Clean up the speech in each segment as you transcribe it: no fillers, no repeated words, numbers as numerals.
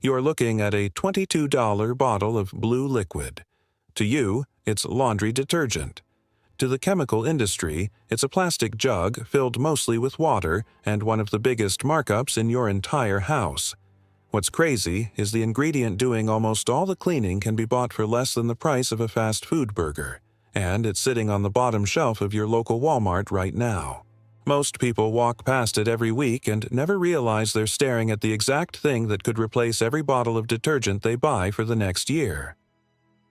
You're looking at a $22 bottle of blue liquid. To you, it's laundry detergent. To the chemical industry, it's a plastic jug filled mostly with water and one of the biggest markups in your entire house. What's crazy is the ingredient doing almost all the cleaning can be bought for less than the price of a fast food burger, and it's sitting on the bottom shelf of your local Walmart right now. Most people walk past it every week and never realize they're staring at the exact thing that could replace every bottle of detergent they buy for the next year.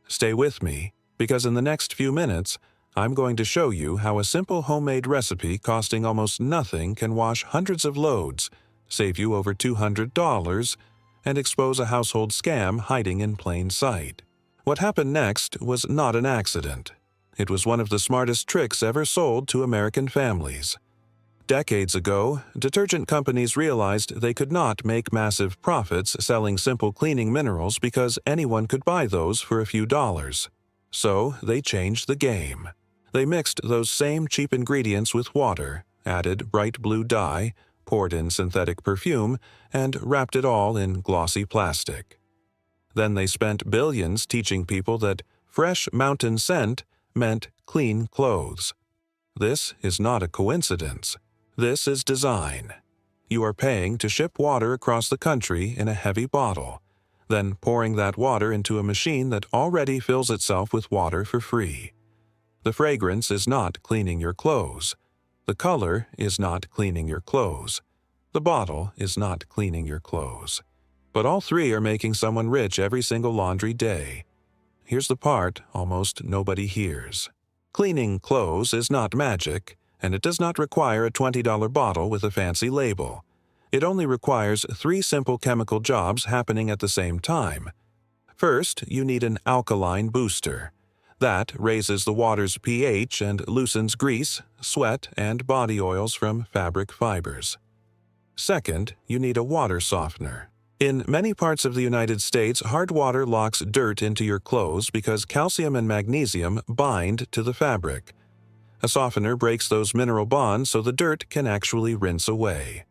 Stay with me, because in the next few minutes, I'm going to show you how a simple homemade recipe costing almost nothing can wash hundreds of loads, save you over $200, and expose a household scam hiding in plain sight. What happened next was not an accident. It was one of the smartest tricks ever sold to American families. Decades ago, detergent companies realized they could not make massive profits selling simple cleaning minerals because anyone could buy those for a few dollars. So they changed the game. They mixed those same cheap ingredients with water, added bright blue dye, poured in synthetic perfume, and wrapped it all in glossy plastic. Then they spent billions teaching people that fresh mountain scent meant clean clothes. This is not a coincidence. This is design. You are paying to ship water across the country in a heavy bottle, then pouring that water into a machine that already fills itself with water for free. The fragrance is not cleaning your clothes. The color is not cleaning your clothes. The bottle is not cleaning your clothes. But all three are making someone rich every single laundry day. Here's the part almost nobody hears. Cleaning clothes is not magic, and it does not require a $20 bottle with a fancy label. It only requires three simple chemical jobs happening at the same time. First, you need an alkaline booster. That raises the water's pH and loosens grease, sweat, and body oils from fabric fibers. Second, you need a water softener. In many parts of the United States, hard water locks dirt into your clothes because calcium and magnesium bind to the fabric. A softener breaks those mineral bonds so the dirt can actually rinse away.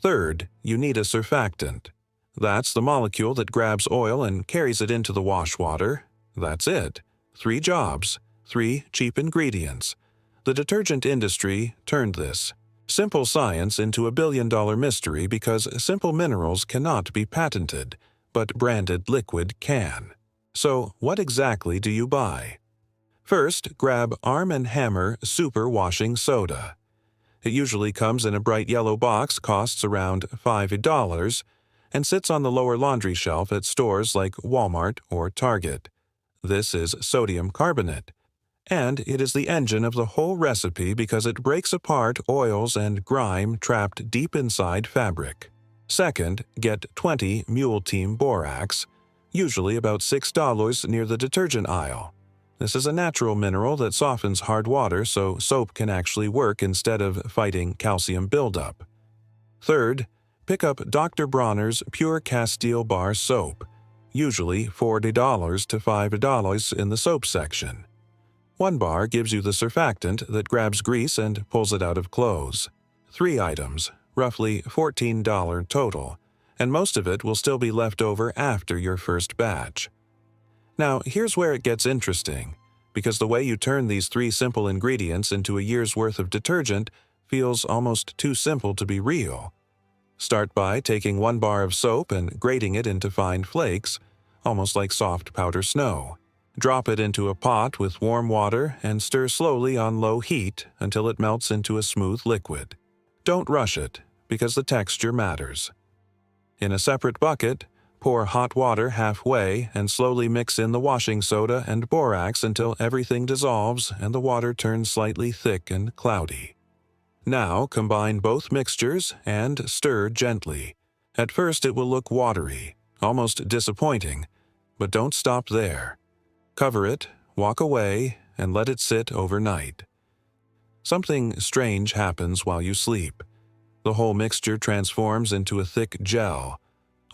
Third, you need a surfactant. That's the molecule that grabs oil and carries it into the wash water. That's it. 3 jobs, 3 cheap ingredients. The detergent industry turned this simple science into a billion-dollar mystery because simple minerals cannot be patented, but branded liquid can. So what exactly do you buy? First, grab Arm & Hammer Super Washing Soda. It usually comes in a bright yellow box, costs around $5, and sits on the lower laundry shelf at stores like Walmart or Target. This is sodium carbonate, and it is the engine of the whole recipe because it breaks apart oils and grime trapped deep inside fabric. Second, get 20 Mule Team Borax, usually about $6 near the detergent aisle. This is a natural mineral that softens hard water so soap can actually work instead of fighting calcium buildup. Third, pick up Dr. Bronner's Pure Castile Bar Soap, usually $40 to $5 in the soap section. 1 bar gives you the surfactant that grabs grease and pulls it out of clothes. 3 items, roughly $14 total, and most of it will still be left over after your first batch. Now, here's where it gets interesting, because the way you turn these 3 simple ingredients into a year's worth of detergent feels almost too simple to be real. Start by taking 1 bar of soap and grating it into fine flakes, almost like soft powder snow. Drop it into a pot with warm water and stir slowly on low heat until it melts into a smooth liquid. Don't rush it, because the texture matters. In a separate bucket, pour hot water halfway and slowly mix in the washing soda and borax until everything dissolves and the water turns slightly thick and cloudy. Now combine both mixtures and stir gently. At first it will look watery, almost disappointing, but don't stop there. Cover it, walk away, and let it sit overnight. Something strange happens while you sleep. The whole mixture transforms into a thick gel,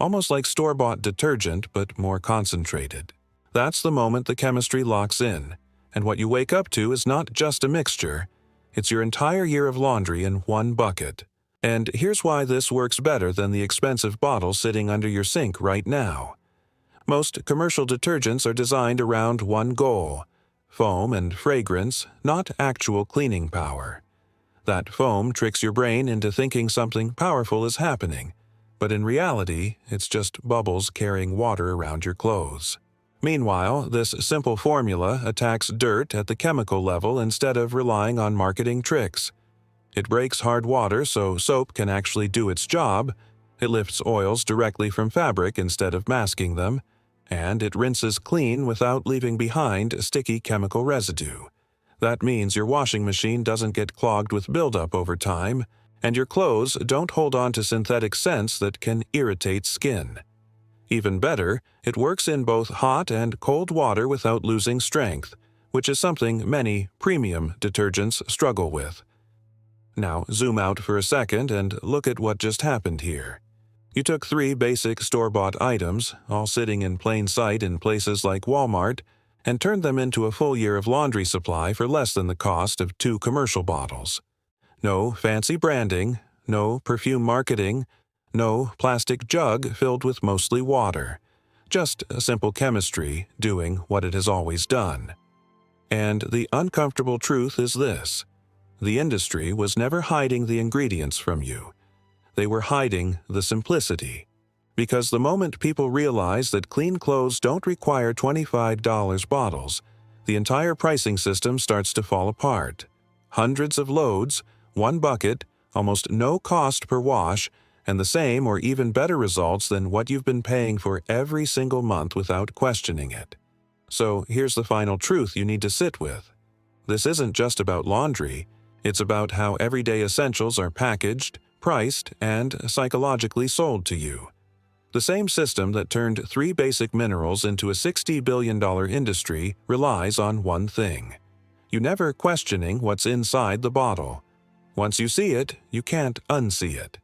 almost like store-bought detergent but more concentrated. That's the moment the chemistry locks in, and what you wake up to is not just a mixture, it's your entire year of laundry in one bucket. And here's why this works better than the expensive bottle sitting under your sink right now. Most commercial detergents are designed around one goal: foam and fragrance, not actual cleaning power. That foam tricks your brain into thinking something powerful is happening, but in reality, it's just bubbles carrying water around your clothes. Meanwhile, this simple formula attacks dirt at the chemical level instead of relying on marketing tricks. It breaks hard water so soap can actually do its job, it lifts oils directly from fabric instead of masking them, and it rinses clean without leaving behind sticky chemical residue. That means your washing machine doesn't get clogged with buildup over time, and your clothes don't hold on to synthetic scents that can irritate skin. Even better, it works in both hot and cold water without losing strength, which is something many premium detergents struggle with. Now zoom out for a second and look at what just happened here. You took 3 basic store-bought items, all sitting in plain sight in places like Walmart, and turned them into a full year of laundry supply for less than the cost of 2 commercial bottles. No fancy branding, no perfume marketing, no plastic jug filled with mostly water. Just a simple chemistry doing what it has always done. And the uncomfortable truth is this: the industry was never hiding the ingredients from you. They were hiding the simplicity. Because the moment people realize that clean clothes don't require $25 bottles, the entire pricing system starts to fall apart. Hundreds of loads, 1 bucket, almost no cost per wash, and the same or even better results than what you've been paying for every single month without questioning it. So here's the final truth you need to sit with. This isn't just about laundry, it's about how everyday essentials are packaged, priced, and psychologically sold to you. The same system that turned 3 basic minerals into a $60 billion industry relies on one thing: you never questioning what's inside the bottle. Once you see it, you can't unsee it.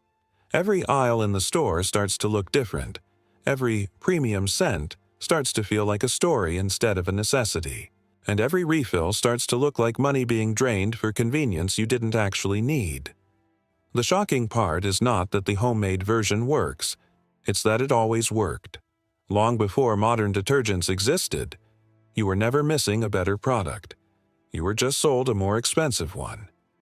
Every aisle in the store starts to look different. Every premium scent starts to feel like a story instead of a necessity. And every refill starts to look like money being drained for convenience you didn't actually need. The shocking part is not that the homemade version works, it's that it always worked. Long before modern detergents existed, you were never missing a better product. You were just sold a more expensive one.